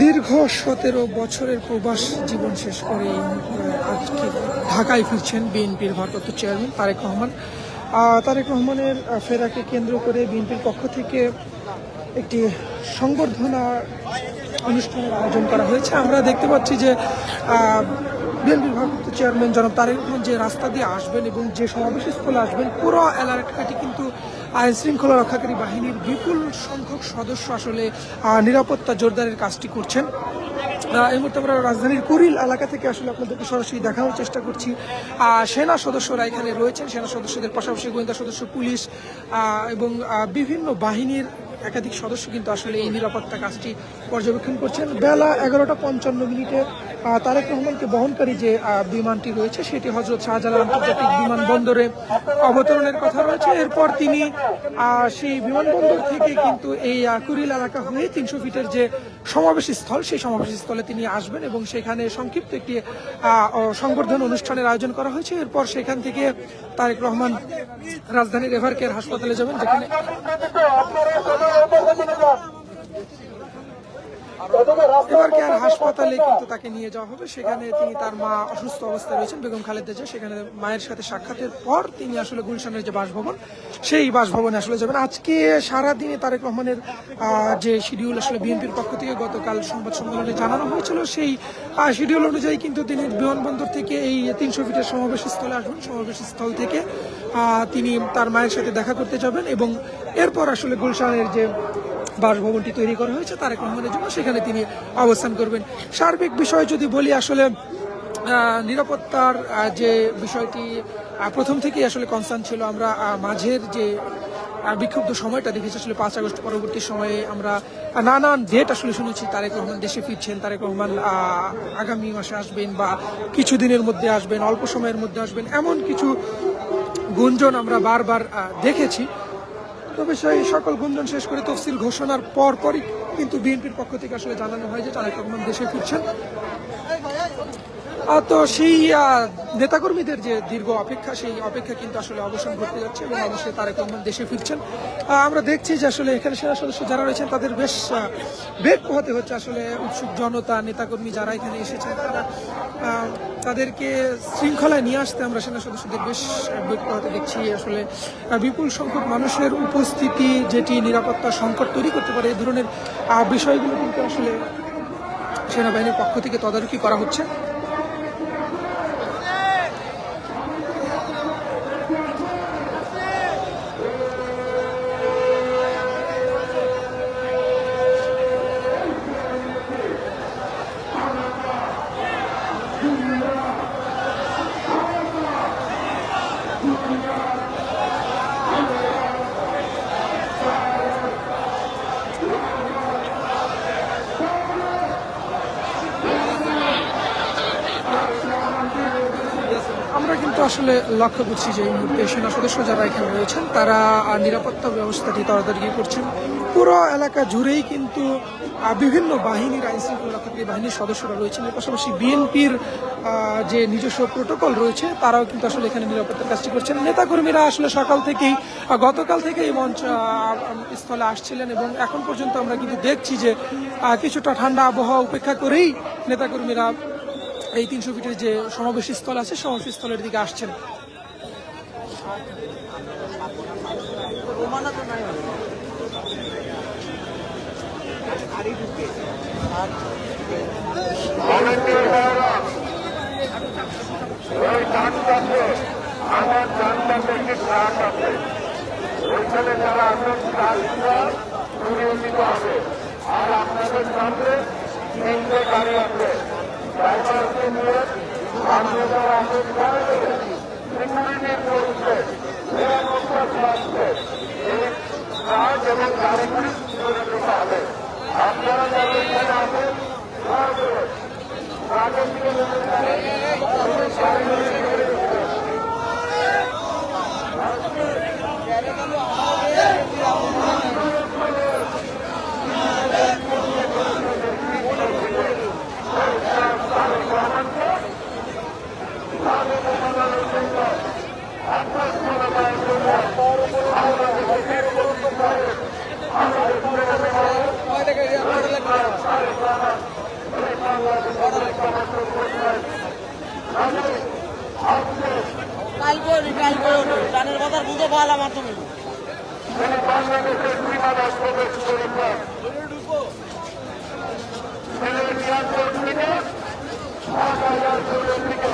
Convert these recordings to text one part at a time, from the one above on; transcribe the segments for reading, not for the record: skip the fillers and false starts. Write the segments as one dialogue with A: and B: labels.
A: দীর্ঘ 17 বছরের প্রবাস জীবন শেষ করে আজকে ঢাকায় ফিরছেন বিএনপির ভারপ্রাপ্ত চেয়ারম্যান তারেক রহমান। তারেক রহমানের ফেরাকে কেন্দ্র করে বিএনপির পক্ষ থেকে একটি সংবর্ধনা অনুষ্ঠানের আয়োজন করা হয়েছে। আমরা দেখতে পাচ্ছি যে বিএনপির ভারপ্রাপ্ত চেয়ারম্যান জনাব তারেক রহমান যে রাস্তা দিয়ে আসবেন এবং যে সমাবেশস্থলে আসবেন, পুরো এলাকাটি কিন্তু আইন শৃঙ্খলা রক্ষাকারী বাহিনীর বিপুল সংখ্যক সদস্য আসলে নিরাপত্তা জোরদারের কাজটি করছেন। এই মুহূর্তে আমরা রাজধানীর কুড়িল এলাকা থেকে আসলে আপনাদেরকে সরাসরি দেখানোর চেষ্টা করছি। সেনা সদস্যরা এখানে রয়েছেন, সেনা সদস্যদের পাশাপাশি গোয়েন্দা সদস্য, পুলিশ এবং বিভিন্ন বাহিনীর একাধিক সদস্য কিন্তু আসলে এই নিরাপত্তা কাজটি পর্যবেক্ষণ করছেন। বেলা 11:55 তারেক রহমানকে বহনকারী যে বিমানটি রয়েছে সেটি হযরত শাহজালাল আন্তর্জাতিক বিমানবন্দরে অবতরণের কথা রয়েছে। এরপর তিনি সেই বিমানবন্দর থেকে কিন্তু এই কুড়িল এলাকা হয়ে 300 ফিটের যে সমাবেশ স্থল, সেই সমাবেশ স্থলে তিনি আসবেন এবং সেখানে সংক্ষিপ্ত একটি সংবর্ধনা অনুষ্ঠানের আয়োজন করা হয়েছে। এরপর সেখান থেকে তারেক রহমান রাজধানীর এভারকেয়ার হাসপাতালে যাবেন, যেখানে এভারকেয়ার হাসপাতালে কিন্তু তাকে নিয়ে যাওয়া হবে। সেখানে তিনি, তার মা অসুস্থ অবস্থায় রয়েছেন বেগম খালেদা জিয়া, সেখানে মায়ের সাথে সাক্ষাতের পর তিনি আসলে গুলশানের যে বাসভবন, সেই বাসভবনে আসলে যাবেন। আজকে সারাদিনে তারেক রহমানের যে শিডিউল আসলে বিএনপির পক্ষ থেকে গতকাল সংবাদ সম্মেলনে জানানো হয়েছিল, সেই শিডিউল অনুযায়ী কিন্তু তিনি বিমানবন্দর থেকে এই 300 ফিটের সমাবেশ স্থলে আসবেন। সমাবেশ স্থল থেকে তিনি তার মায়ের সাথে দেখা করতে যাবেন এবং এরপর আসলে গুলশানের যে বাসভবনটি তৈরি করা হয়েছে তারেক রহমানের জন্য, সেখানে তিনি অবস্থান করবেন। সার্বিক বিষয় যদি বলি, আসলে নিরাপত্তার যে বিষয়টি প্রথম থেকেই আসলে কনসার্ন ছিল। আমরা মাঝের যে বিক্ষুব্ধ সময়টা দেখেছি, আসলে 5 আগস্ট পরবর্তী সময়ে আমরা নানান ডেট আসলে শুনেছি তারেক রহমান দেশে ফিরছেন, তারেক রহমান আগামী মাসে আসবেন বা কিছুদিনের মধ্যে আসবেন, অল্প সময়ের মধ্যে আসবেন, এমন কিছু গুঞ্জন আমরা বারবার দেখেছি। তবে সেই সকল গুঞ্জন শেষ করে তফসিল ঘোষণার পরই কিন্তু বিএনপির পক্ষ থেকে আসলে জানানো হয় যে তারেক রহমান দেশে ফিরছেন। তো সেই নেতাকর্মীদের যে দীর্ঘ অপেক্ষা, সেই অপেক্ষা কিন্তু আসলে অবসান ঘটতে যাচ্ছে এবং অবশ্যই তারেক রহমান দেশে ফিরছেন। আমরা দেখছি যে আসলে এখানে সেনা সদস্য যারা রয়েছেন তাদের বেশ বেগ পোহাতে হচ্ছে। আসলে উৎসুক জনতা, নেতাকর্মী যারা এখানে এসেছেন, তারা তাদেরকে শৃঙ্খলায় নিয়ে আসতে আমরা সেনা সদস্যদের বেশ বেগ পোহাতে দেখছি। আসলে বিপুল সংখ্যক মানুষের উপস্থিতি যেটি নিরাপত্তা সংকট তৈরি করতে পারে, এই ধরনের বিষয়গুলো কিন্তু আসলে সেনাবাহিনীর পক্ষ থেকে তদারকি করা হচ্ছে। আমরা কিন্তু আসলে লক্ষ্য করছি যে এই মুহূর্তে সেনা সদস্য যারা এখানে রয়েছেন তারা নিরাপত্তা ব্যবস্থাটি তদারকি করছেন। পুরো এলাকা জুড়েই কিন্তু বিভিন্ন বাহিনীর, আইন শৃঙ্খলা রক্ষাকারী বাহিনীর সদস্যরা রয়েছেন। এর পাশাপাশি বিএনপির যে নিজস্ব প্রোটোকল রয়েছে তারাও কিন্তু আসলে এখানে নিরাপত্তার কাজটি করছেন। নেতাকর্মীরা আসলে সকাল থেকেই, গতকাল থেকে এই মঞ্চ স্থলে আসছিলেন এবং এখন পর্যন্ত আমরা কিন্তু দেখছি যে কিছুটা ঠান্ডা আবহাওয়া উপেক্ষা করেই নেতাকর্মীরা এই 300 ফিটের যে সমাবেশ স্থল আছে, সমাবেশ স্থলের দিকে আসছেন।
B: আমার জানতে একটি ট্রাক আছে, ওইখানে যারা আসেন নিয়মিত হবে। আর আপনাদের সামনে 3টে গাড়ি আছে, ড্রাইভারকে নিয়ে আপনারা আসেন, সিকিউরিটি করছে, নিরাপত্তা থাকছে, এই ট্রাক এবং গাড়িগুলি সুরক্ষিত হবে। আপনারা যারা এখানে আসেন, ট্রাকের দিকে তিনি বাংলাদেশের সীমানায় প্রবেশ করেছেন। সিলেট এয়ারপোর্ট থেকে ঢাকা এয়ারপোর্টের দিকে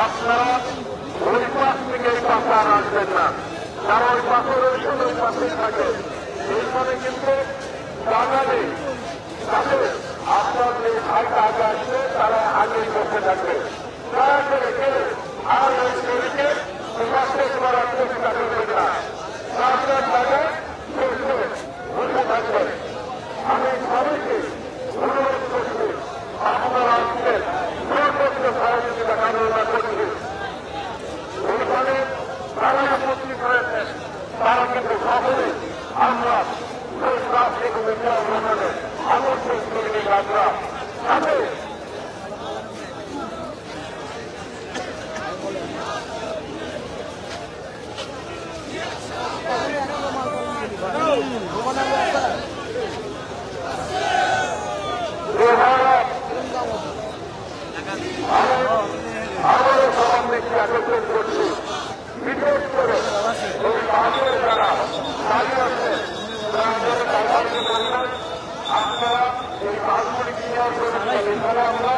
B: আপনারা ওই পাশ থেকে এই পাশে আর আসবেন না, যারা ওই পাশে রয়েছেন ওই পাশে থাকে। এইখানে কিন্তু জায়গা নেই, তাহলে আপনার যে ভাইটা আগে আসবে তারা আগেই বসে থাকবে। দয়া করে কেউ আর ওই শরীরকে প্রকাশ করার চেষ্টা করবেন না, আপনার জায়গায় বসে থাকবেন। আমি সবাইকে অনুরোধ করছি, আপনারা আসবেন, সর্বোচ্চ সহযোগিতা কামনা করছি। ওইখানে যারা উপস্থিত হয়েছেন তারা কিন্তু সকলে আমরা রাষ্ট্রীয় কমিটি ভ্রমণে আবশ্যক শ্রমিক আমরা সাথে আবারও সমাবেশকে একত্রিত করছি। বিশেষ করে ওই বাসের যারা দাঁড়িয়ে আছেন আপনারা এই বাসগুলি ক্লিয়ার করেছেন, এখানে আমরা